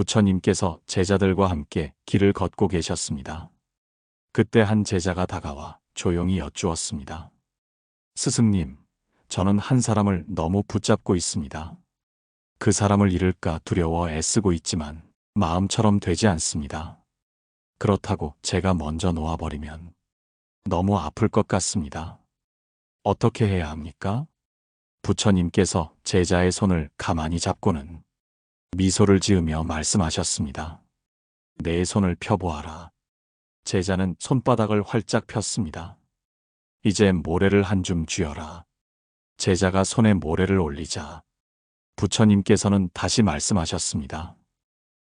부처님께서 제자들과 함께 길을 걷고 계셨습니다. 그때 한 제자가 다가와 조용히 여쭈었습니다. 스승님, 저는 한 사람을 너무 붙잡고 있습니다. 그 사람을 잃을까 두려워 애쓰고 있지만 마음처럼 되지 않습니다. 그렇다고 제가 먼저 놓아버리면 너무 아플 것 같습니다. 어떻게 해야 합니까? 부처님께서 제자의 손을 가만히 잡고는 미소를 지으며 말씀하셨습니다. 내 손을 펴보아라. 제자는 손바닥을 활짝 폈습니다. 이제 모래를 한 줌 쥐어라. 제자가 손에 모래를 올리자 부처님께서는 다시 말씀하셨습니다.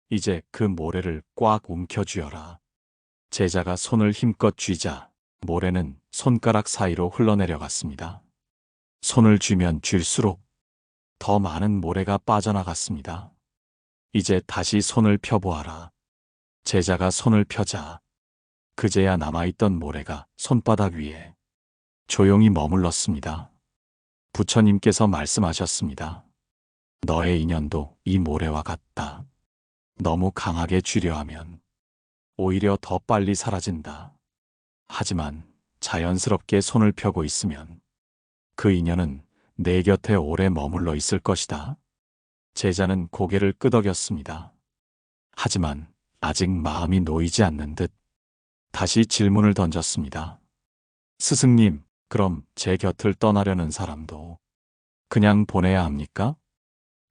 이제 그 모래를 꽉 움켜쥐어라. 제자가 손을 힘껏 쥐자 모래는 손가락 사이로 흘러내려갔습니다. 손을 쥐면 쥘수록 더 많은 모래가 빠져나갔습니다. 이제 다시 손을 펴보아라. 제자가 손을 펴자 그제야 남아있던 모래가 손바닥 위에 조용히 머물렀습니다. 부처님께서 말씀하셨습니다. 너의 인연도 이 모래와 같다. 너무 강하게 쥐려 하면 오히려 더 빨리 사라진다. 하지만 자연스럽게 손을 펴고 있으면 그 인연은 내 곁에 오래 머물러 있을 것이다. 제자는 고개를 끄덕였습니다. 하지만 아직 마음이 놓이지 않는 듯 다시 질문을 던졌습니다. 스승님, 그럼 제 곁을 떠나려는 사람도 그냥 보내야 합니까?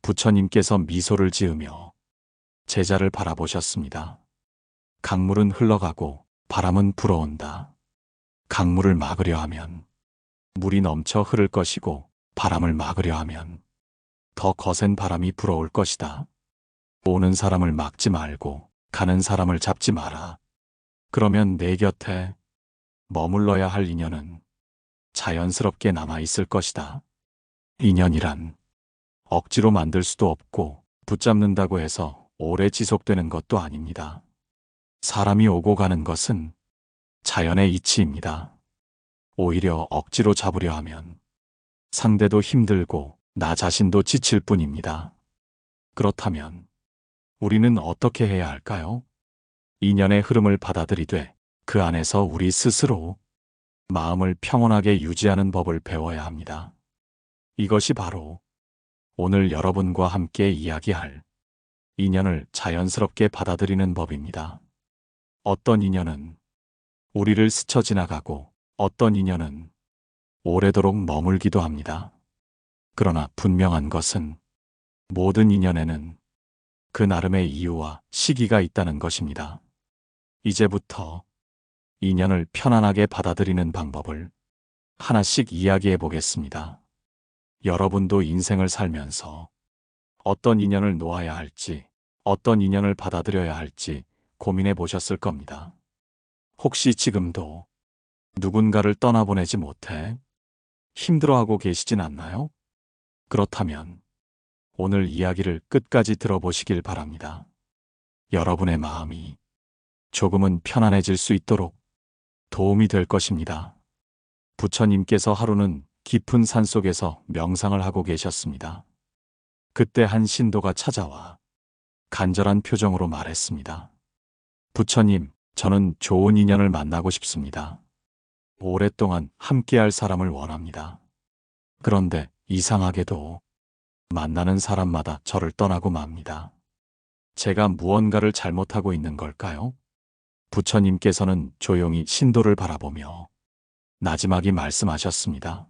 부처님께서 미소를 지으며 제자를 바라보셨습니다. 강물은 흘러가고 바람은 불어온다. 강물을 막으려 하면 물이 넘쳐 흐를 것이고 바람을 막으려 하면 더 거센 바람이 불어올 것이다. 오는 사람을 막지 말고 가는 사람을 잡지 마라. 그러면 내 곁에 머물러야 할 인연은 자연스럽게 남아있을 것이다. 인연이란 억지로 만들 수도 없고 붙잡는다고 해서 오래 지속되는 것도 아닙니다. 사람이 오고 가는 것은 자연의 이치입니다. 오히려 억지로 잡으려 하면 상대도 힘들고 나 자신도 지칠 뿐입니다. 그렇다면 우리는 어떻게 해야 할까요? 인연의 흐름을 받아들이되 그 안에서 우리 스스로 마음을 평온하게 유지하는 법을 배워야 합니다. 이것이 바로 오늘 여러분과 함께 이야기할 인연을 자연스럽게 받아들이는 법입니다. 어떤 인연은 우리를 스쳐 지나가고 어떤 인연은 오래도록 머물기도 합니다. 그러나 분명한 것은 모든 인연에는 그 나름의 이유와 시기가 있다는 것입니다. 이제부터 인연을 편안하게 받아들이는 방법을 하나씩 이야기해 보겠습니다. 여러분도 인생을 살면서 어떤 인연을 놓아야 할지, 어떤 인연을 받아들여야 할지 고민해 보셨을 겁니다. 혹시 지금도 누군가를 떠나보내지 못해 힘들어하고 계시진 않나요? 그렇다면 오늘 이야기를 끝까지 들어보시길 바랍니다. 여러분의 마음이 조금은 편안해질 수 있도록 도움이 될 것입니다. 부처님께서 하루는 깊은 산속에서 명상을 하고 계셨습니다. 그때 한 신도가 찾아와 간절한 표정으로 말했습니다. 부처님, 저는 좋은 인연을 만나고 싶습니다. 오랫동안 함께할 사람을 원합니다. 그런데 이상하게도 만나는 사람마다 저를 떠나고 맙니다. 제가 무언가를 잘못하고 있는 걸까요? 부처님께서는 조용히 신도를 바라보며 나지막이 말씀하셨습니다.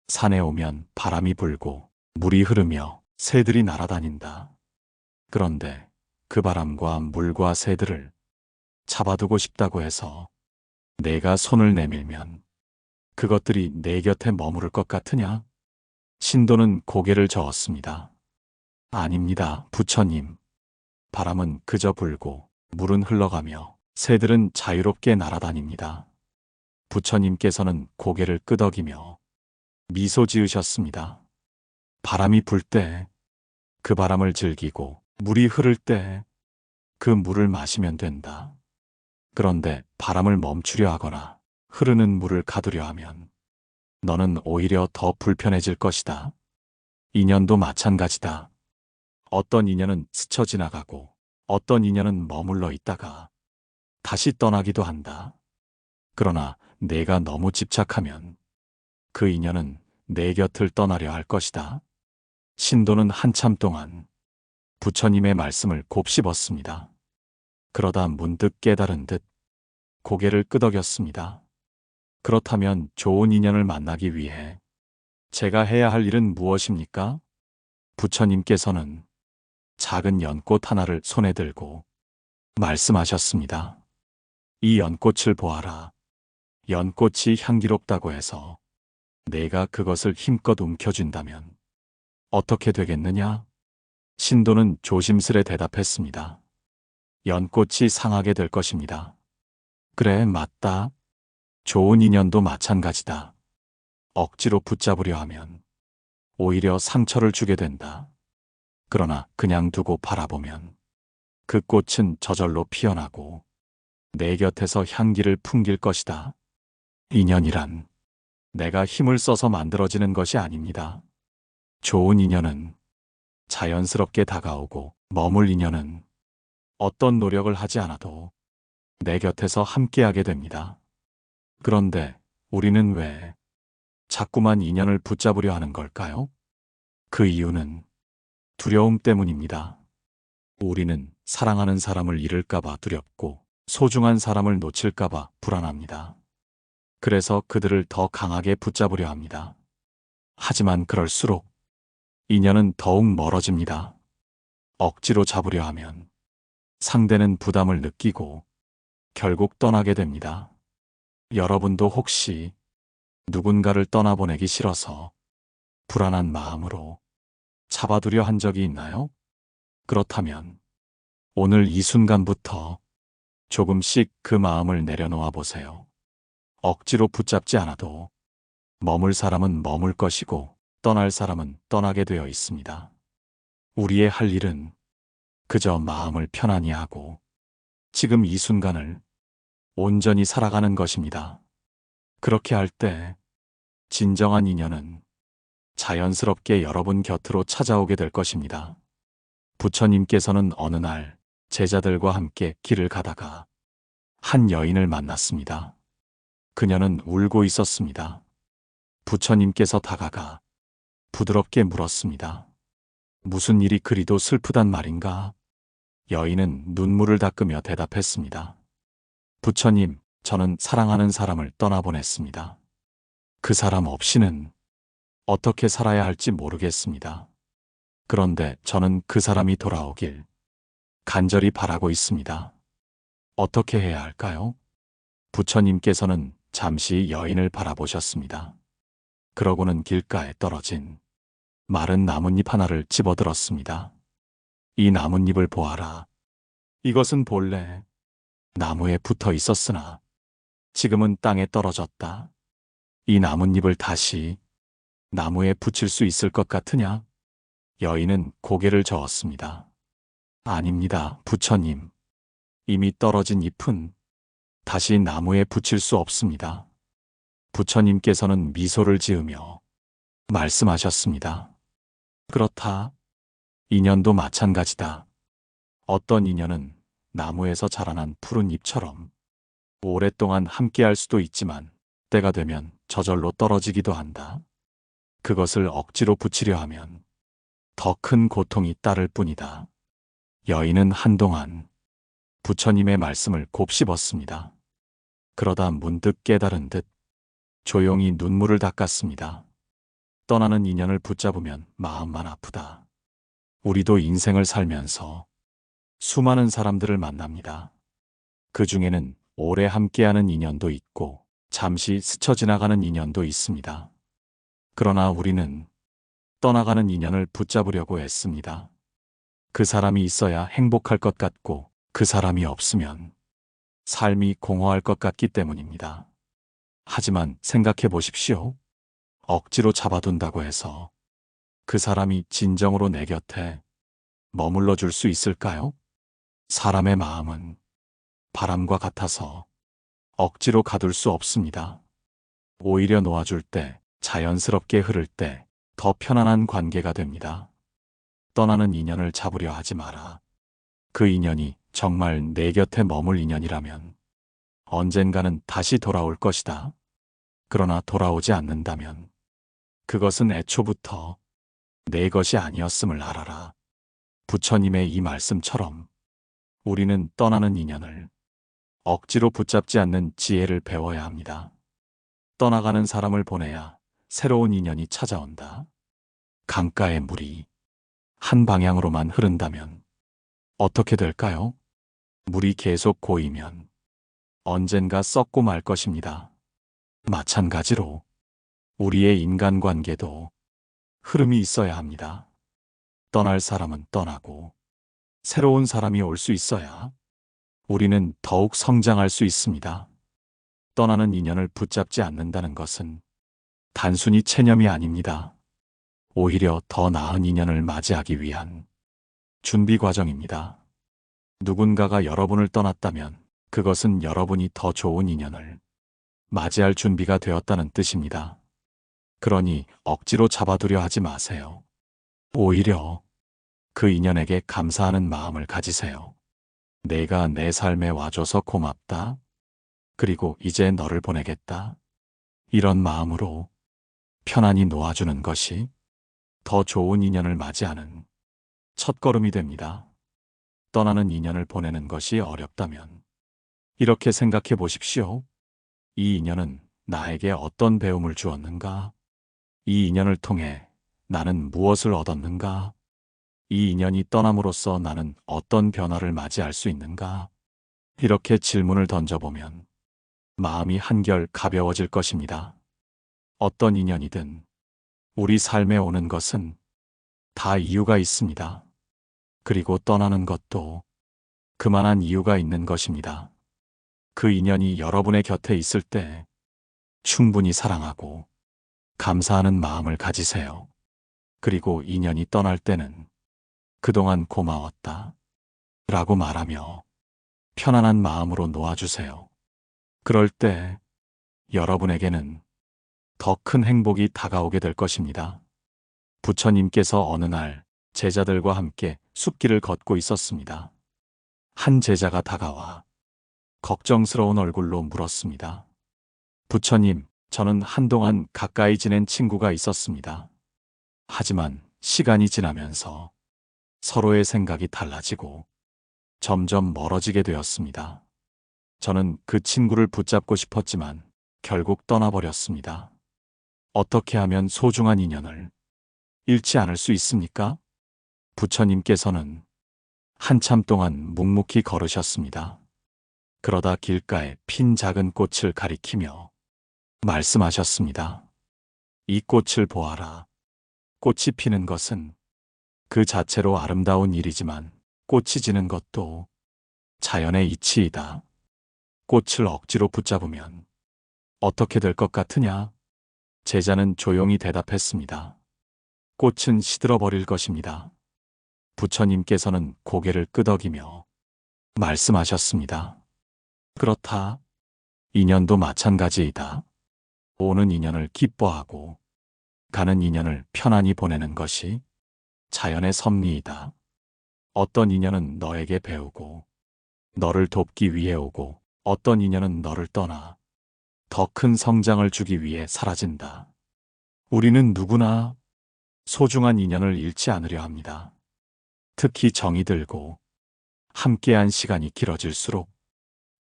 산에 오면 바람이 불고 물이 흐르며 새들이 날아다닌다. 그런데 그 바람과 물과 새들을 잡아두고 싶다고 해서 내가 손을 내밀면 그것들이 내 곁에 머무를 것 같으냐? 신도는 고개를 저었습니다. 아닙니다, 부처님. 바람은 그저 불고 물은 흘러가며 새들은 자유롭게 날아다닙니다. 부처님께서는 고개를 끄덕이며 미소 지으셨습니다. 바람이 불 때 그 바람을 즐기고 물이 흐를 때 그 물을 마시면 된다. 그런데 바람을 멈추려 하거나 흐르는 물을 가두려 하면 너는 오히려 더 불편해질 것이다. 인연도 마찬가지다. 어떤 인연은 스쳐 지나가고 어떤 인연은 머물러 있다가 다시 떠나기도 한다. 그러나 내가 너무 집착하면 그 인연은 내 곁을 떠나려 할 것이다. 신도는 한참 동안 부처님의 말씀을 곱씹었습니다. 그러다 문득 깨달은 듯 고개를 끄덕였습니다. 그렇다면 좋은 인연을 만나기 위해 제가 해야 할 일은 무엇입니까? 부처님께서는 작은 연꽃 하나를 손에 들고 말씀하셨습니다. 이 연꽃을 보아라. 연꽃이 향기롭다고 해서 내가 그것을 힘껏 움켜쥔다면 어떻게 되겠느냐? 신도는 조심스레 대답했습니다. 연꽃이 상하게 될 것입니다. 그래, 맞다. 좋은 인연도 마찬가지다. 억지로 붙잡으려 하면 오히려 상처를 주게 된다. 그러나 그냥 두고 바라보면 그 꽃은 저절로 피어나고 내 곁에서 향기를 풍길 것이다. 인연이란 내가 힘을 써서 만들어지는 것이 아닙니다. 좋은 인연은 자연스럽게 다가오고 머물 인연은 어떤 노력을 하지 않아도 내 곁에서 함께하게 됩니다. 그런데 우리는 왜 자꾸만 인연을 붙잡으려 하는 걸까요? 그 이유는 두려움 때문입니다. 우리는 사랑하는 사람을 잃을까봐 두렵고 소중한 사람을 놓칠까봐 불안합니다. 그래서 그들을 더 강하게 붙잡으려 합니다. 하지만 그럴수록 인연은 더욱 멀어집니다. 억지로 잡으려 하면 상대는 부담을 느끼고 결국 떠나게 됩니다. 여러분도 혹시 누군가를 떠나보내기 싫어서 불안한 마음으로 잡아두려 한 적이 있나요? 그렇다면 오늘 이 순간부터 조금씩 그 마음을 내려놓아 보세요. 억지로 붙잡지 않아도 머물 사람은 머물 것이고 떠날 사람은 떠나게 되어 있습니다. 우리의 할 일은 그저 마음을 편안히 하고 지금 이 순간을 온전히 살아가는 것입니다. 그렇게 할 때 진정한 인연은 자연스럽게 여러분 곁으로 찾아오게 될 것입니다. 부처님께서는 어느 날 제자들과 함께 길을 가다가 한 여인을 만났습니다. 그녀는 울고 있었습니다. 부처님께서 다가가 부드럽게 물었습니다. 무슨 일이 그리도 슬프단 말인가? 여인은 눈물을 닦으며 대답했습니다. 부처님, 저는 사랑하는 사람을 떠나보냈습니다. 그 사람 없이는 어떻게 살아야 할지 모르겠습니다. 그런데 저는 그 사람이 돌아오길 간절히 바라고 있습니다. 어떻게 해야 할까요? 부처님께서는 잠시 여인을 바라보셨습니다. 그러고는 길가에 떨어진 마른 나뭇잎 하나를 집어들었습니다. 이 나뭇잎을 보아라. 이것은 본래 나무에 붙어 있었으나 지금은 땅에 떨어졌다. 이 나뭇잎을 다시 나무에 붙일 수 있을 것 같으냐? 여인은 고개를 저었습니다. 아닙니다, 부처님. 이미 떨어진 잎은 다시 나무에 붙일 수 없습니다. 부처님께서는 미소를 지으며 말씀하셨습니다. 그렇다. 인연도 마찬가지다. 어떤 인연은 나무에서 자라난 푸른 잎처럼 오랫동안 함께할 수도 있지만 때가 되면 저절로 떨어지기도 한다. 그것을 억지로 붙이려 하면 더 큰 고통이 따를 뿐이다. 여인은 한동안 부처님의 말씀을 곱씹었습니다. 그러다 문득 깨달은 듯 조용히 눈물을 닦았습니다. 떠나는 인연을 붙잡으면 마음만 아프다. 우리도 인생을 살면서 수많은 사람들을 만납니다. 그 중에는 오래 함께하는 인연도 있고 잠시 스쳐 지나가는 인연도 있습니다. 그러나 우리는 떠나가는 인연을 붙잡으려고 애씁니다. 그 사람이 있어야 행복할 것 같고 그 사람이 없으면 삶이 공허할 것 같기 때문입니다. 하지만 생각해 보십시오. 억지로 잡아둔다고 해서 그 사람이 진정으로 내 곁에 머물러 줄 수 있을까요? 사람의 마음은 바람과 같아서 억지로 가둘 수 없습니다. 오히려 놓아줄 때, 자연스럽게 흐를 때 더 편안한 관계가 됩니다. 떠나는 인연을 잡으려 하지 마라. 그 인연이 정말 내 곁에 머물 인연이라면 언젠가는 다시 돌아올 것이다. 그러나 돌아오지 않는다면 그것은 애초부터 내 것이 아니었음을 알아라. 부처님의 이 말씀처럼 우리는 떠나는 인연을 억지로 붙잡지 않는 지혜를 배워야 합니다. 떠나가는 사람을 보내야 새로운 인연이 찾아온다. 강가의 물이 한 방향으로만 흐른다면 어떻게 될까요? 물이 계속 고이면 언젠가 썩고 말 것입니다. 마찬가지로 우리의 인간관계도 흐름이 있어야 합니다. 떠날 사람은 떠나고 새로운 사람이 올 수 있어야 우리는 더욱 성장할 수 있습니다. 떠나는 인연을 붙잡지 않는다는 것은 단순히 체념이 아닙니다. 오히려 더 나은 인연을 맞이하기 위한 준비 과정입니다. 누군가가 여러분을 떠났다면 그것은 여러분이 더 좋은 인연을 맞이할 준비가 되었다는 뜻입니다. 그러니 억지로 잡아두려 하지 마세요. 오히려 그 인연에게 감사하는 마음을 가지세요. 내가 내 삶에 와줘서 고맙다. 그리고 이제 너를 보내겠다. 이런 마음으로 편안히 놓아주는 것이 더 좋은 인연을 맞이하는 첫걸음이 됩니다. 떠나는 인연을 보내는 것이 어렵다면 이렇게 생각해 보십시오. 이 인연은 나에게 어떤 배움을 주었는가? 이 인연을 통해 나는 무엇을 얻었는가? 이 인연이 떠남으로써 나는 어떤 변화를 맞이할 수 있는가? 이렇게 질문을 던져보면 마음이 한결 가벼워질 것입니다. 어떤 인연이든 우리 삶에 오는 것은 다 이유가 있습니다. 그리고 떠나는 것도 그만한 이유가 있는 것입니다. 그 인연이 여러분의 곁에 있을 때 충분히 사랑하고 감사하는 마음을 가지세요. 그리고 인연이 떠날 때는 그동안 고마웠다 라고 말하며 편안한 마음으로 놓아주세요. 그럴 때 여러분에게는 더 큰 행복이 다가오게 될 것입니다. 부처님께서 어느 날 제자들과 함께 숲길을 걷고 있었습니다. 한 제자가 다가와 걱정스러운 얼굴로 물었습니다. 부처님, 저는 한동안 가까이 지낸 친구가 있었습니다. 하지만 시간이 지나면서 서로의 생각이 달라지고 점점 멀어지게 되었습니다. 저는 그 친구를 붙잡고 싶었지만 결국 떠나버렸습니다. 어떻게 하면 소중한 인연을 잃지 않을 수 있습니까? 부처님께서는 한참 동안 묵묵히 걸으셨습니다. 그러다 길가에 핀 작은 꽃을 가리키며 말씀하셨습니다. 이 꽃을 보아라. 꽃이 피는 것은 그 자체로 아름다운 일이지만 꽃이 지는 것도 자연의 이치이다. 꽃을 억지로 붙잡으면 어떻게 될 것 같으냐? 제자는 조용히 대답했습니다. 꽃은 시들어버릴 것입니다. 부처님께서는 고개를 끄덕이며 말씀하셨습니다. 그렇다. 인연도 마찬가지이다. 오는 인연을 기뻐하고 가는 인연을 편안히 보내는 것이 자연의 섭리이다. 어떤 인연은 너에게 배우고 너를 돕기 위해 오고 어떤 인연은 너를 떠나 더 큰 성장을 주기 위해 사라진다. 우리는 누구나 소중한 인연을 잃지 않으려 합니다. 특히 정이 들고 함께한 시간이 길어질수록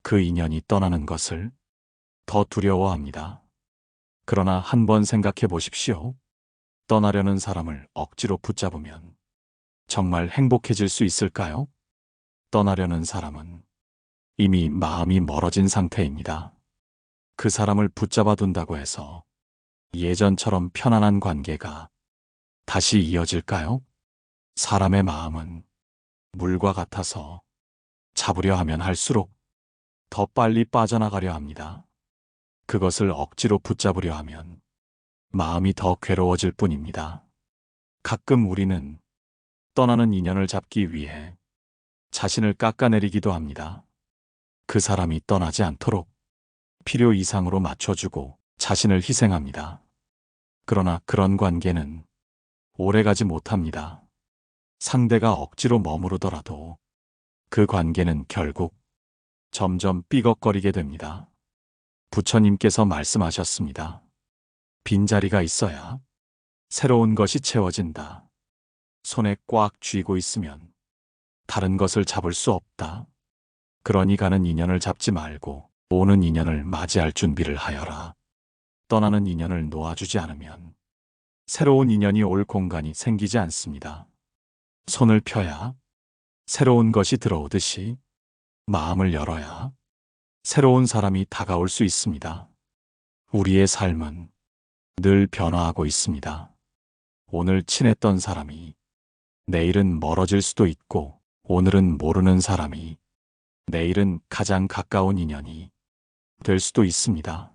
그 인연이 떠나는 것을 더 두려워합니다. 그러나 한번 생각해 보십시오. 떠나려는 사람을 억지로 붙잡으면 정말 행복해질 수 있을까요? 떠나려는 사람은 이미 마음이 멀어진 상태입니다. 그 사람을 붙잡아 둔다고 해서 예전처럼 편안한 관계가 다시 이어질까요? 사람의 마음은 물과 같아서 잡으려 하면 할수록 더 빨리 빠져나가려 합니다. 그것을 억지로 붙잡으려 하면 마음이 더 괴로워질 뿐입니다. 가끔 우리는 떠나는 인연을 잡기 위해 자신을 깎아내리기도 합니다. 그 사람이 떠나지 않도록 필요 이상으로 맞춰주고 자신을 희생합니다. 그러나 그런 관계는 오래가지 못합니다. 상대가 억지로 머무르더라도 그 관계는 결국 점점 삐걱거리게 됩니다. 부처님께서 말씀하셨습니다. 빈자리가 있어야 새로운 것이 채워진다. 손에 꽉 쥐고 있으면 다른 것을 잡을 수 없다. 그러니 가는 인연을 잡지 말고 오는 인연을 맞이할 준비를 하여라. 떠나는 인연을 놓아주지 않으면 새로운 인연이 올 공간이 생기지 않습니다. 손을 펴야 새로운 것이 들어오듯이 마음을 열어야 새로운 사람이 다가올 수 있습니다. 우리의 삶은 늘 변화하고 있습니다. 오늘 친했던 사람이 내일은 멀어질 수도 있고, 오늘은 모르는 사람이 내일은 가장 가까운 인연이 될 수도 있습니다.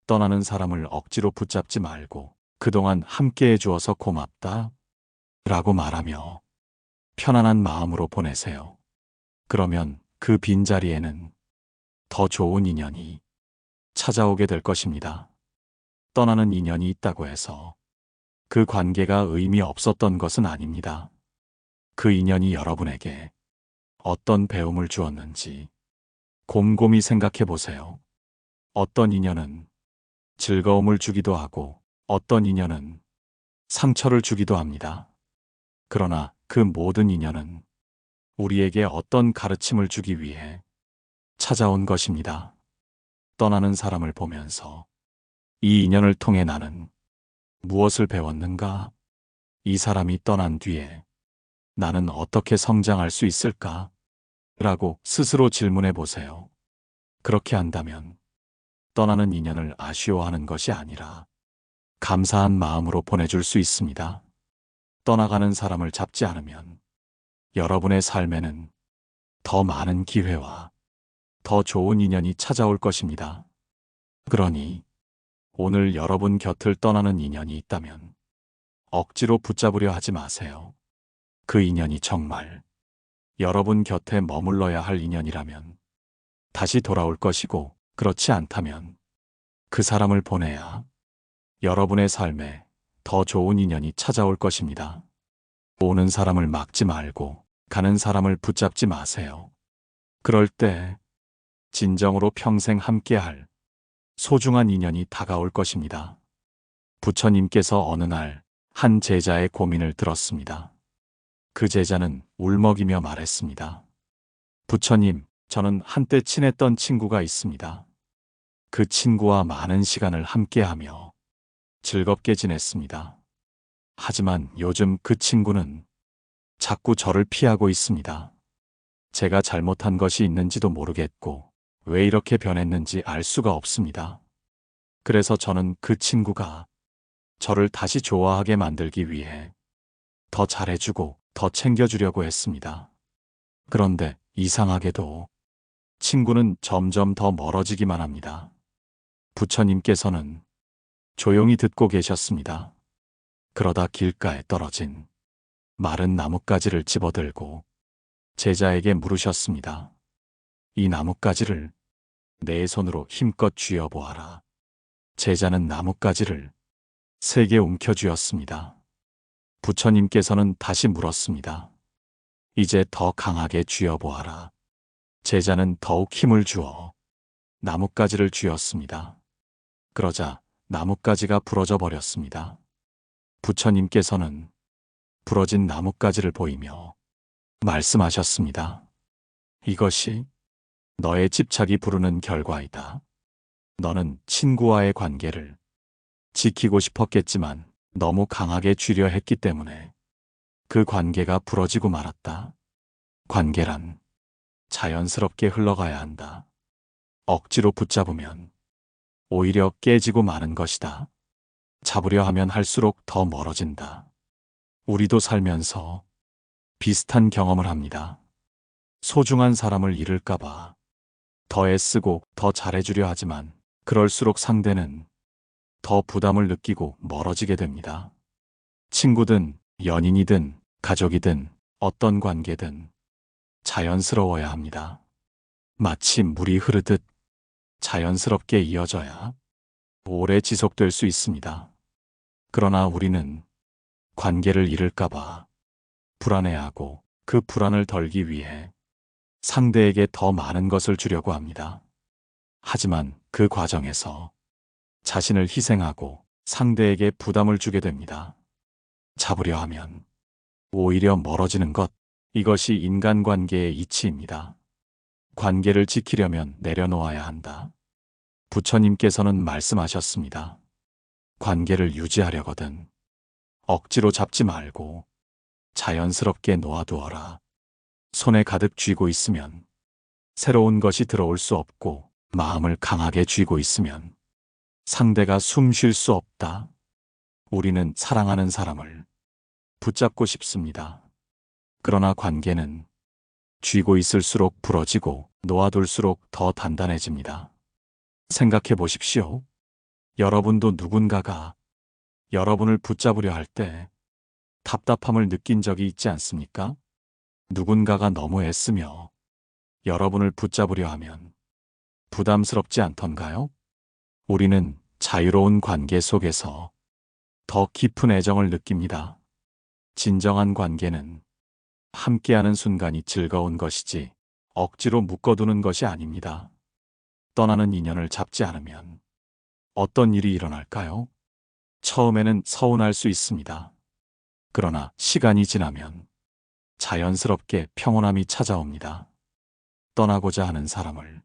떠나는 사람을 억지로 붙잡지 말고 그동안 함께해 주어서 고맙다 라고 말하며 편안한 마음으로 보내세요. 그러면 그 빈자리에는 더 좋은 인연이 찾아오게 될 것입니다. 떠나는 인연이 있다고 해서 그 관계가 의미 없었던 것은 아닙니다. 그 인연이 여러분에게 어떤 배움을 주었는지 곰곰이 생각해 보세요. 어떤 인연은 즐거움을 주기도 하고 어떤 인연은 상처를 주기도 합니다. 그러나 그 모든 인연은 우리에게 어떤 가르침을 주기 위해 찾아온 것입니다. 떠나는 사람을 보면서 이 인연을 통해 나는 무엇을 배웠는가? 이 사람이 떠난 뒤에 나는 어떻게 성장할 수 있을까? 라고 스스로 질문해 보세요. 그렇게 한다면 떠나는 인연을 아쉬워하는 것이 아니라 감사한 마음으로 보내줄 수 있습니다. 떠나가는 사람을 잡지 않으면 여러분의 삶에는 더 많은 기회와 더 좋은 인연이 찾아올 것입니다. 그러니 오늘 여러분 곁을 떠나는 인연이 있다면 억지로 붙잡으려 하지 마세요. 그 인연이 정말 여러분 곁에 머물러야 할 인연이라면 다시 돌아올 것이고, 그렇지 않다면 그 사람을 보내야 여러분의 삶에 더 좋은 인연이 찾아올 것입니다. 오는 사람을 막지 말고 가는 사람을 붙잡지 마세요. 그럴 때 진정으로 평생 함께할 소중한 인연이 다가올 것입니다. 부처님께서 어느 날 한 제자의 고민을 들었습니다. 그 제자는 울먹이며 말했습니다. 부처님, 저는 한때 친했던 친구가 있습니다. 그 친구와 많은 시간을 함께하며 즐겁게 지냈습니다. 하지만 요즘 그 친구는 자꾸 저를 피하고 있습니다. 제가 잘못한 것이 있는지도 모르겠고 왜 이렇게 변했는지 알 수가 없습니다. 그래서 저는 그 친구가 저를 다시 좋아하게 만들기 위해 더 잘해주고 더 챙겨주려고 했습니다. 그런데 이상하게도 친구는 점점 더 멀어지기만 합니다. 부처님께서는 조용히 듣고 계셨습니다. 그러다 길가에 떨어진 마른 나뭇가지를 집어들고 제자에게 물으셨습니다. 이 나뭇가지를 내 손으로 힘껏 쥐어보아라. 제자는 나뭇가지를 세게 움켜쥐었습니다. 부처님께서는 다시 물었습니다. 이제 더 강하게 쥐어보아라. 제자는 더욱 힘을 주어 나뭇가지를 쥐었습니다. 그러자 나뭇가지가 부러져 버렸습니다. 부처님께서는 부러진 나뭇가지를 보이며 말씀하셨습니다. 이것이 너의 집착이 부르는 결과이다. 너는 친구와의 관계를 지키고 싶었겠지만 너무 강하게 쥐려 했기 때문에 그 관계가 부러지고 말았다. 관계란 자연스럽게 흘러가야 한다. 억지로 붙잡으면 오히려 깨지고 마는 것이다. 잡으려 하면 할수록 더 멀어진다. 우리도 살면서 비슷한 경험을 합니다. 소중한 사람을 잃을까봐 더 애쓰고 더 잘해주려 하지만 그럴수록 상대는 더 부담을 느끼고 멀어지게 됩니다. 친구든 연인이든 가족이든 어떤 관계든 자연스러워야 합니다. 마치 물이 흐르듯 자연스럽게 이어져야 오래 지속될 수 있습니다. 그러나 우리는 관계를 잃을까봐 불안해하고 그 불안을 덜기 위해 상대에게 더 많은 것을 주려고 합니다. 하지만 그 과정에서 자신을 희생하고 상대에게 부담을 주게 됩니다. 잡으려 하면 오히려 멀어지는 것, 이것이 인간관계의 이치입니다. 관계를 지키려면 내려놓아야 한다. 부처님께서는 말씀하셨습니다. 관계를 유지하려거든 억지로 잡지 말고 자연스럽게 놓아두어라. 손에 가득 쥐고 있으면 새로운 것이 들어올 수 없고, 마음을 강하게 쥐고 있으면 상대가 숨 쉴 수 없다. 우리는 사랑하는 사람을 붙잡고 싶습니다. 그러나 관계는 쥐고 있을수록 부러지고 놓아둘수록 더 단단해집니다. 생각해 보십시오. 여러분도 누군가가 여러분을 붙잡으려 할 때 답답함을 느낀 적이 있지 않습니까? 누군가가 너무 애쓰며 여러분을 붙잡으려 하면 부담스럽지 않던가요? 우리는 자유로운 관계 속에서 더 깊은 애정을 느낍니다. 진정한 관계는 함께하는 순간이 즐거운 것이지 억지로 묶어두는 것이 아닙니다. 떠나는 인연을 잡지 않으면 어떤 일이 일어날까요? 처음에는 서운할 수 있습니다. 그러나 시간이 지나면 자연스럽게 평온함이 찾아옵니다. 떠나고자 하는 사람을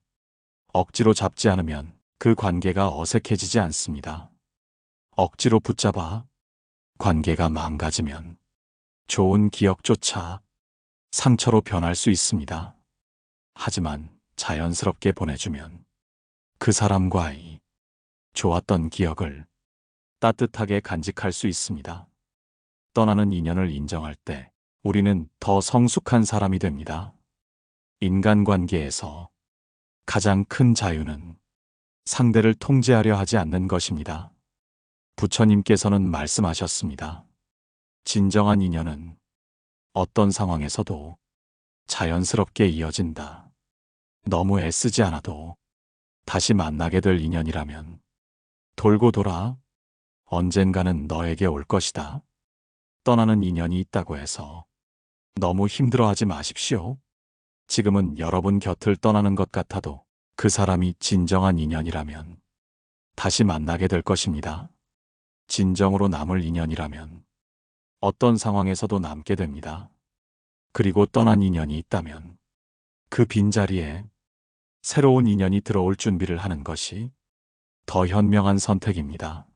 억지로 잡지 않으면 그 관계가 어색해지지 않습니다. 억지로 붙잡아 관계가 망가지면 좋은 기억조차 상처로 변할 수 있습니다. 하지만 자연스럽게 보내주면 그 사람과의 좋았던 기억을 따뜻하게 간직할 수 있습니다. 떠나는 인연을 인정할 때 우리는 더 성숙한 사람이 됩니다. 인간관계에서 가장 큰 자유는 상대를 통제하려 하지 않는 것입니다. 부처님께서는 말씀하셨습니다. 진정한 인연은 어떤 상황에서도 자연스럽게 이어진다. 너무 애쓰지 않아도 다시 만나게 될 인연이라면 돌고 돌아 언젠가는 너에게 올 것이다. 떠나는 인연이 있다고 해서 너무 힘들어하지 마십시오. 지금은 여러분 곁을 떠나는 것 같아도 그 사람이 진정한 인연이라면 다시 만나게 될 것입니다. 진정으로 남을 인연이라면 어떤 상황에서도 남게 됩니다. 그리고 떠난 인연이 있다면 그 빈자리에 새로운 인연이 들어올 준비를 하는 것이 더 현명한 선택입니다.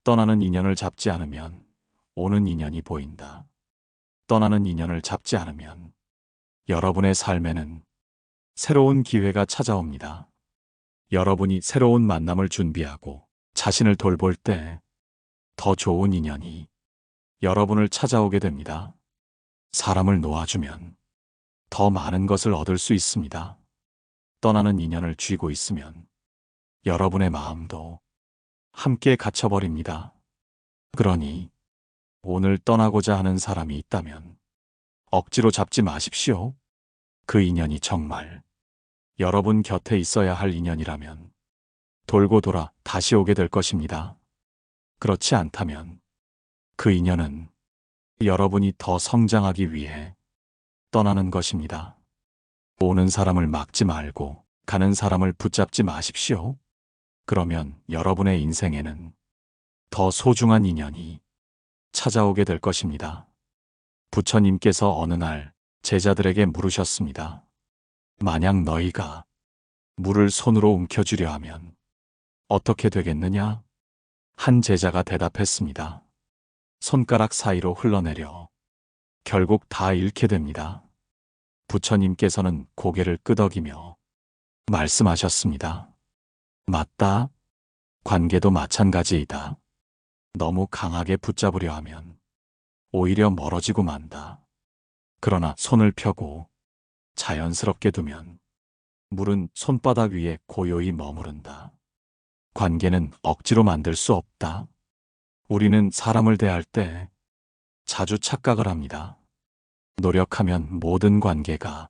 떠나는 인연을 잡지 않으면 오는 인연이 보인다. 떠나는 인연을 잡지 않으면 여러분의 삶에는 새로운 기회가 찾아옵니다. 여러분이 새로운 만남을 준비하고 자신을 돌볼 때 더 좋은 인연이 여러분을 찾아오게 됩니다. 사람을 놓아주면 더 많은 것을 얻을 수 있습니다. 떠나는 인연을 쥐고 있으면 여러분의 마음도 함께 갇혀버립니다. 그러니 오늘 떠나고자 하는 사람이 있다면 억지로 잡지 마십시오. 그 인연이 정말 여러분 곁에 있어야 할 인연이라면 돌고 돌아 다시 오게 될 것입니다. 그렇지 않다면 그 인연은 여러분이 더 성장하기 위해 떠나는 것입니다. 오는 사람을 막지 말고 가는 사람을 붙잡지 마십시오. 그러면 여러분의 인생에는 더 소중한 인연이 찾아오게 될 것입니다. 부처님께서 어느 날 제자들에게 물으셨습니다. 만약 너희가 물을 손으로 움켜쥐려 하면 어떻게 되겠느냐? 한 제자가 대답했습니다. 손가락 사이로 흘러내려 결국 다 잃게 됩니다. 부처님께서는 고개를 끄덕이며 말씀하셨습니다. 맞다. 관계도 마찬가지이다. 너무 강하게 붙잡으려 하면 오히려 멀어지고 만다. 그러나 손을 펴고 자연스럽게 두면 물은 손바닥 위에 고요히 머무른다. 관계는 억지로 만들 수 없다. 우리는 사람을 대할 때 자주 착각을 합니다. 노력하면 모든 관계가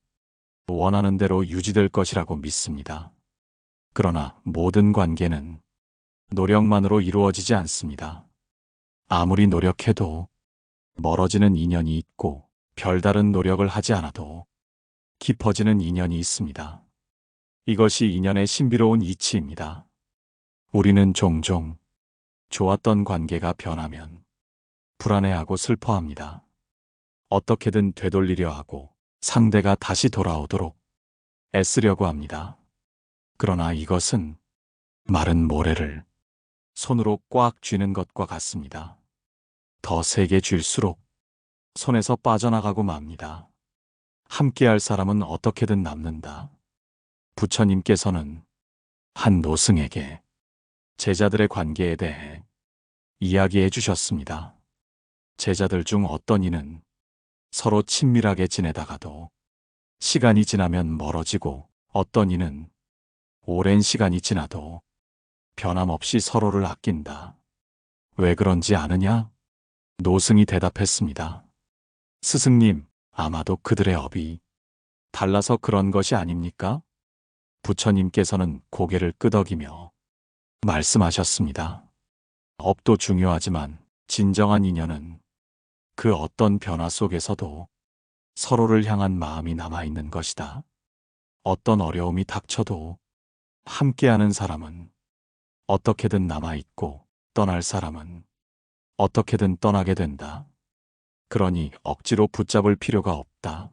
원하는 대로 유지될 것이라고 믿습니다. 그러나 모든 관계는 노력만으로 이루어지지 않습니다. 아무리 노력해도 멀어지는 인연이 있고 별다른 노력을 하지 않아도 깊어지는 인연이 있습니다. 이것이 인연의 신비로운 이치입니다. 우리는 종종 좋았던 관계가 변하면 불안해하고 슬퍼합니다. 어떻게든 되돌리려 하고 상대가 다시 돌아오도록 애쓰려고 합니다. 그러나 이것은 마른 모래를 손으로 꽉 쥐는 것과 같습니다. 더 세게 쥘수록 손에서 빠져나가고 맙니다. 함께할 사람은 어떻게든 남는다. 부처님께서는 한 노승에게 제자들의 관계에 대해 이야기해 주셨습니다. 제자들 중 어떤 이는 서로 친밀하게 지내다가도 시간이 지나면 멀어지고, 어떤 이는 오랜 시간이 지나도 변함없이 서로를 아낀다. 왜 그런지 아느냐? 노승이 대답했습니다. 스승님, 아마도 그들의 업이 달라서 그런 것이 아닙니까? 부처님께서는 고개를 끄덕이며 말씀하셨습니다. 업도 중요하지만 진정한 인연은 그 어떤 변화 속에서도 서로를 향한 마음이 남아있는 것이다. 어떤 어려움이 닥쳐도 함께하는 사람은 어떻게든 남아있고, 떠날 사람은 어떻게든 떠나게 된다. 그러니 억지로 붙잡을 필요가 없다.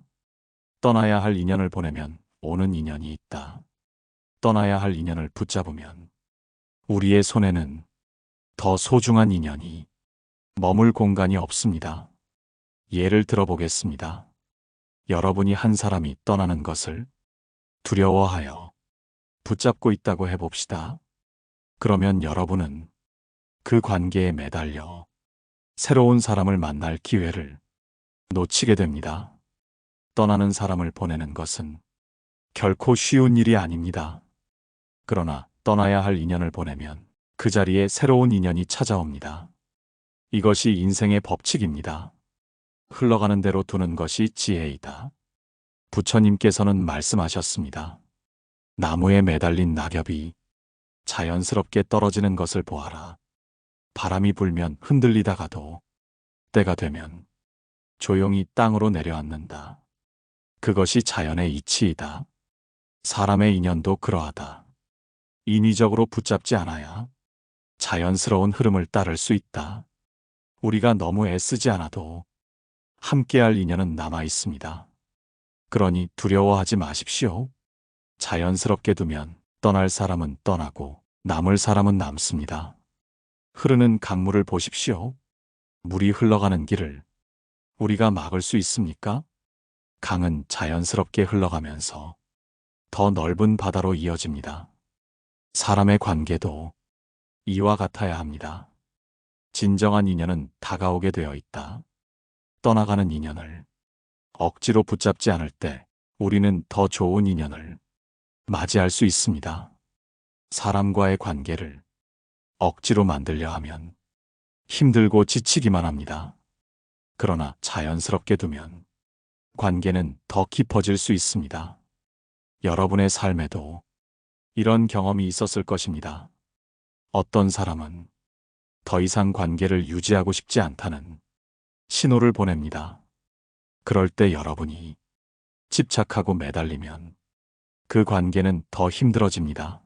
떠나야 할 인연을 보내면 오는 인연이 있다. 떠나야 할 인연을 붙잡으면 우리의 손에는 더 소중한 인연이 머물 공간이 없습니다. 예를 들어보겠습니다. 여러분이 한 사람이 떠나는 것을 두려워하여 붙잡고 있다고 해봅시다. 그러면 여러분은 그 관계에 매달려 새로운 사람을 만날 기회를 놓치게 됩니다. 떠나는 사람을 보내는 것은 결코 쉬운 일이 아닙니다. 그러나 떠나야 할 인연을 보내면 그 자리에 새로운 인연이 찾아옵니다. 이것이 인생의 법칙입니다. 흘러가는 대로 두는 것이 지혜이다. 부처님께서는 말씀하셨습니다. 나무에 매달린 낙엽이 자연스럽게 떨어지는 것을 보아라. 바람이 불면 흔들리다가도 때가 되면 조용히 땅으로 내려앉는다. 그것이 자연의 이치이다. 사람의 인연도 그러하다. 인위적으로 붙잡지 않아야 자연스러운 흐름을 따를 수 있다. 우리가 너무 애쓰지 않아도 함께할 인연은 남아 있습니다. 그러니 두려워하지 마십시오. 자연스럽게 두면 떠날 사람은 떠나고 남을 사람은 남습니다. 흐르는 강물을 보십시오. 물이 흘러가는 길을 우리가 막을 수 있습니까? 강은 자연스럽게 흘러가면서 더 넓은 바다로 이어집니다. 사람의 관계도 이와 같아야 합니다. 진정한 인연은 다가오게 되어 있다. 떠나가는 인연을 억지로 붙잡지 않을 때 우리는 더 좋은 인연을 맞이할 수 있습니다. 사람과의 관계를 억지로 만들려 하면 힘들고 지치기만 합니다. 그러나 자연스럽게 두면 관계는 더 깊어질 수 있습니다. 여러분의 삶에도 이런 경험이 있었을 것입니다. 어떤 사람은 더 이상 관계를 유지하고 싶지 않다는 신호를 보냅니다. 그럴 때 여러분이 집착하고 매달리면 그 관계는 더 힘들어집니다.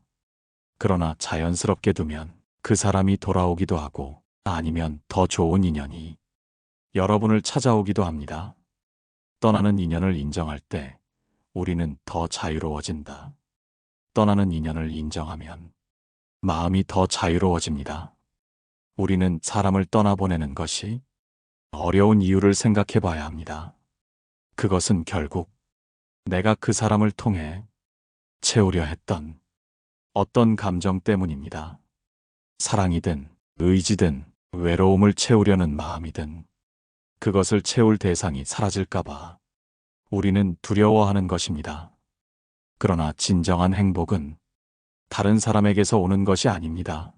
그러나 자연스럽게 두면 그 사람이 돌아오기도 하고, 아니면 더 좋은 인연이 여러분을 찾아오기도 합니다. 떠나는 인연을 인정할 때 우리는 더 자유로워진다. 떠나는 인연을 인정하면 마음이 더 자유로워집니다. 우리는 사람을 떠나보내는 것이 어려운 이유를 생각해 봐야 합니다. 그것은 결국 내가 그 사람을 통해 채우려 했던 어떤 감정 때문입니다. 사랑이든 의지든 외로움을 채우려는 마음이든 그것을 채울 대상이 사라질까봐 우리는 두려워하는 것입니다. 그러나 진정한 행복은 다른 사람에게서 오는 것이 아닙니다.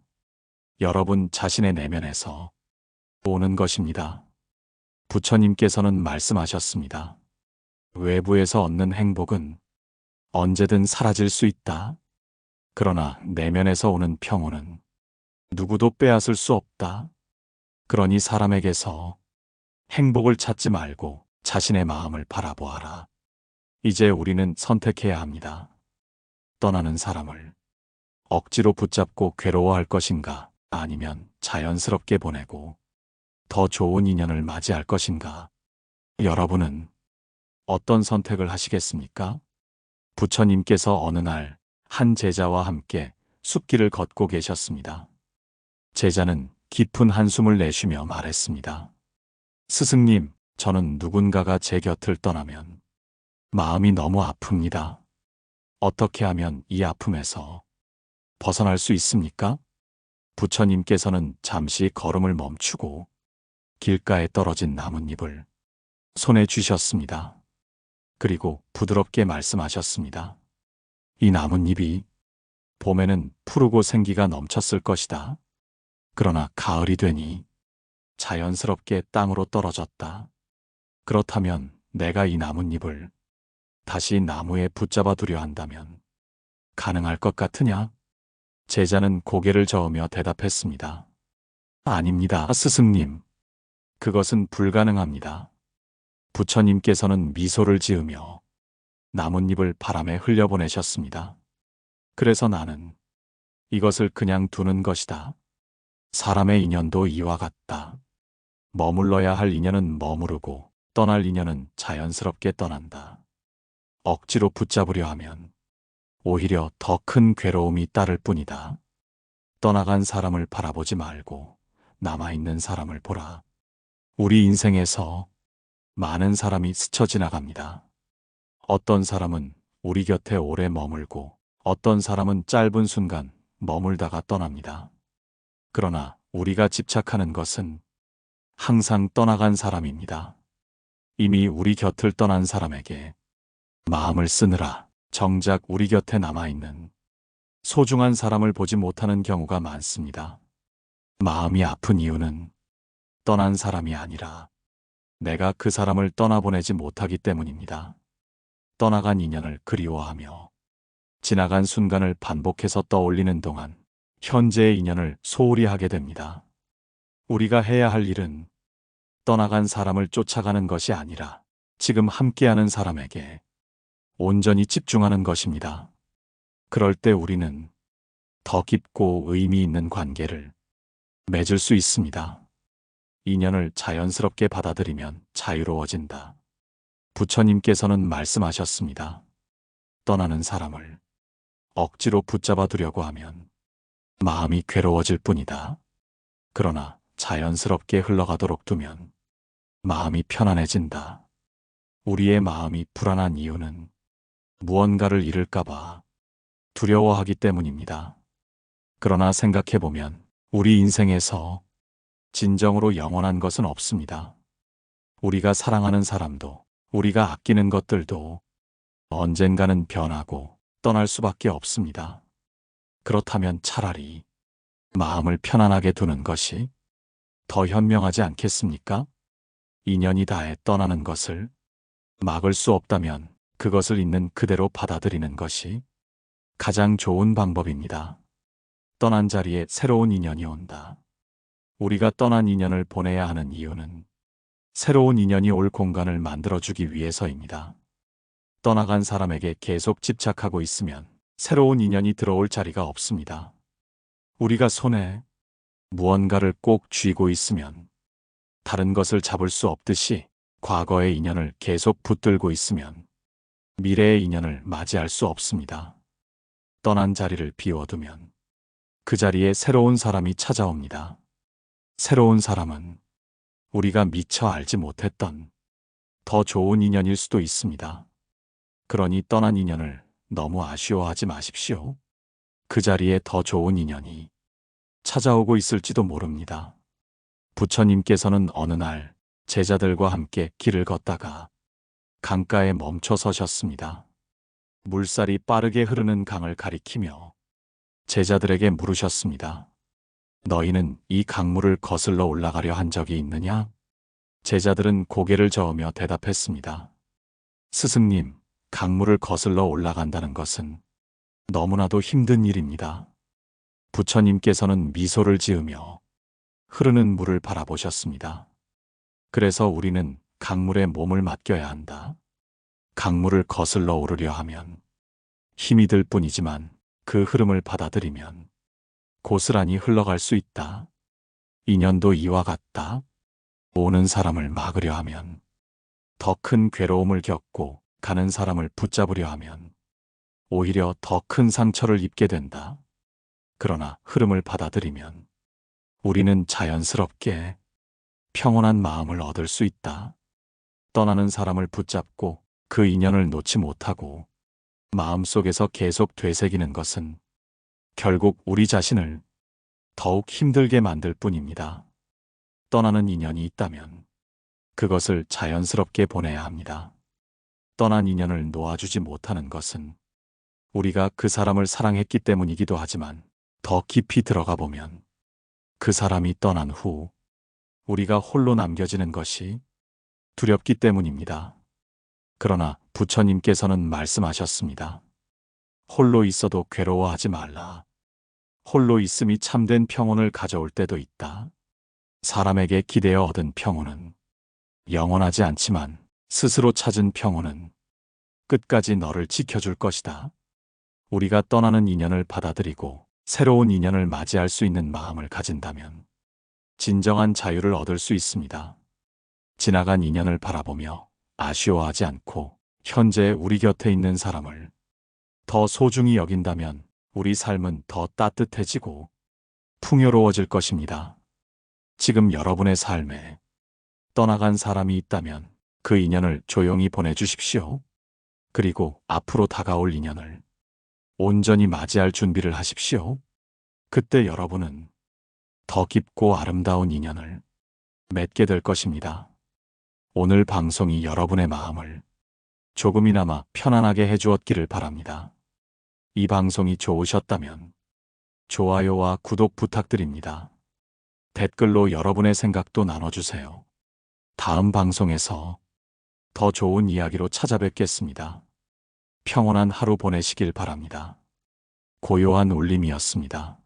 여러분 자신의 내면에서 오는 것입니다. 부처님께서는 말씀하셨습니다. 외부에서 얻는 행복은 언제든 사라질 수 있다. 그러나 내면에서 오는 평온은 누구도 빼앗을 수 없다. 그러니 사람에게서 행복을 찾지 말고 자신의 마음을 바라보아라. 이제 우리는 선택해야 합니다. 떠나는 사람을 억지로 붙잡고 괴로워할 것인가, 아니면 자연스럽게 보내고 더 좋은 인연을 맞이할 것인가. 여러분은 어떤 선택을 하시겠습니까? 부처님께서 어느 날 한 제자와 함께 숲길을 걷고 계셨습니다. 제자는 깊은 한숨을 내쉬며 말했습니다. 스승님, 저는 누군가가 제 곁을 떠나면 마음이 너무 아픕니다. 어떻게 하면 이 아픔에서 벗어날 수 있습니까? 부처님께서는 잠시 걸음을 멈추고 길가에 떨어진 나뭇잎을 손에 쥐셨습니다. 그리고 부드럽게 말씀하셨습니다. 이 나뭇잎이 봄에는 푸르고 생기가 넘쳤을 것이다. 그러나 가을이 되니 자연스럽게 땅으로 떨어졌다. 그렇다면 내가 이 나뭇잎을 다시 나무에 붙잡아 두려 한다면 가능할 것 같으냐? 제자는 고개를 저으며 대답했습니다. 아닙니다, 스승님. 그것은 불가능합니다. 부처님께서는 미소를 지으며 나뭇잎을 바람에 흘려보내셨습니다. 그래서 나는 이것을 그냥 두는 것이다. 사람의 인연도 이와 같다. 머물러야 할 인연은 머무르고 떠날 인연은 자연스럽게 떠난다. 억지로 붙잡으려 하면 오히려 더 큰 괴로움이 따를 뿐이다. 떠나간 사람을 바라보지 말고 남아있는 사람을 보라. 우리 인생에서 많은 사람이 스쳐 지나갑니다. 어떤 사람은 우리 곁에 오래 머물고 어떤 사람은 짧은 순간 머물다가 떠납니다. 그러나 우리가 집착하는 것은 항상 떠나간 사람입니다. 이미 우리 곁을 떠난 사람에게 마음을 쓰느라 정작 우리 곁에 남아있는 소중한 사람을 보지 못하는 경우가 많습니다. 마음이 아픈 이유는 떠난 사람이 아니라 내가 그 사람을 떠나보내지 못하기 때문입니다. 떠나간 인연을 그리워하며 지나간 순간을 반복해서 떠올리는 동안 현재의 인연을 소홀히 하게 됩니다. 우리가 해야 할 일은 떠나간 사람을 쫓아가는 것이 아니라 지금 함께하는 사람에게 온전히 집중하는 것입니다. 그럴 때 우리는 더 깊고 의미 있는 관계를 맺을 수 있습니다. 인연을 자연스럽게 받아들이면 자유로워진다. 부처님께서는 말씀하셨습니다. 떠나는 사람을 억지로 붙잡아 두려고 하면 마음이 괴로워질 뿐이다. 그러나 자연스럽게 흘러가도록 두면 마음이 편안해진다. 우리의 마음이 불안한 이유는 무언가를 잃을까봐 두려워하기 때문입니다. 그러나 생각해보면 우리 인생에서 진정으로 영원한 것은 없습니다. 우리가 사랑하는 사람도 우리가 아끼는 것들도 언젠가는 변하고 떠날 수밖에 없습니다. 그렇다면 차라리 마음을 편안하게 두는 것이 더 현명하지 않겠습니까? 인연이 다해 떠나는 것을 막을 수 없다면 그것을 있는 그대로 받아들이는 것이 가장 좋은 방법입니다. 떠난 자리에 새로운 인연이 온다. 우리가 떠난 인연을 보내야 하는 이유는 새로운 인연이 올 공간을 만들어주기 위해서입니다. 떠나간 사람에게 계속 집착하고 있으면 새로운 인연이 들어올 자리가 없습니다. 우리가 손에 무언가를 꼭 쥐고 있으면 다른 것을 잡을 수 없듯이 과거의 인연을 계속 붙들고 있으면 미래의 인연을 맞이할 수 없습니다. 떠난 자리를 비워두면 그 자리에 새로운 사람이 찾아옵니다. 새로운 사람은 우리가 미처 알지 못했던 더 좋은 인연일 수도 있습니다. 그러니 떠난 인연을 너무 아쉬워하지 마십시오. 그 자리에 더 좋은 인연이 찾아오고 있을지도 모릅니다. 부처님께서는 어느 날 제자들과 함께 길을 걷다가 강가에 멈춰 서셨습니다. 물살이 빠르게 흐르는 강을 가리키며 제자들에게 물으셨습니다. 너희는 이 강물을 거슬러 올라가려 한 적이 있느냐? 제자들은 고개를 저으며 대답했습니다. 스승님, 강물을 거슬러 올라간다는 것은 너무나도 힘든 일입니다. 부처님께서는 미소를 지으며 흐르는 물을 바라보셨습니다. 그래서 우리는 강물에 몸을 맡겨야 한다. 강물을 거슬러 오르려 하면 힘이 들 뿐이지만 그 흐름을 받아들이면 고스란히 흘러갈 수 있다. 인연도 이와 같다. 오는 사람을 막으려 하면 더 큰 괴로움을 겪고 가는 사람을 붙잡으려 하면 오히려 더 큰 상처를 입게 된다. 그러나 흐름을 받아들이면 우리는 자연스럽게 평온한 마음을 얻을 수 있다. 떠나는 사람을 붙잡고 그 인연을 놓지 못하고 마음속에서 계속 되새기는 것은 결국 우리 자신을 더욱 힘들게 만들 뿐입니다. 떠나는 인연이 있다면 그것을 자연스럽게 보내야 합니다. 떠난 인연을 놓아주지 못하는 것은 우리가 그 사람을 사랑했기 때문이기도 하지만 더 깊이 들어가 보면 그 사람이 떠난 후 우리가 홀로 남겨지는 것이 두렵기 때문입니다. 그러나 부처님께서는 말씀하셨습니다. 홀로 있어도 괴로워하지 말라. 홀로 있음이 참된 평온을 가져올 때도 있다. 사람에게 기대어 얻은 평온은 영원하지 않지만 스스로 찾은 평온은 끝까지 너를 지켜줄 것이다. 우리가 떠나는 인연을 받아들이고 새로운 인연을 맞이할 수 있는 마음을 가진다면 진정한 자유를 얻을 수 있습니다. 지나간 인연을 바라보며 아쉬워하지 않고 현재 우리 곁에 있는 사람을 더 소중히 여긴다면 우리 삶은 더 따뜻해지고 풍요로워질 것입니다. 지금 여러분의 삶에 떠나간 사람이 있다면 그 인연을 조용히 보내주십시오. 그리고 앞으로 다가올 인연을 온전히 맞이할 준비를 하십시오. 그때 여러분은 더 깊고 아름다운 인연을 맺게 될 것입니다. 오늘 방송이 여러분의 마음을 조금이나마 편안하게 해주었기를 바랍니다. 이 방송이 좋으셨다면 좋아요와 구독 부탁드립니다. 댓글로 여러분의 생각도 나눠주세요. 다음 방송에서 더 좋은 이야기로 찾아뵙겠습니다. 평온한 하루 보내시길 바랍니다. 고요한 울림이었습니다.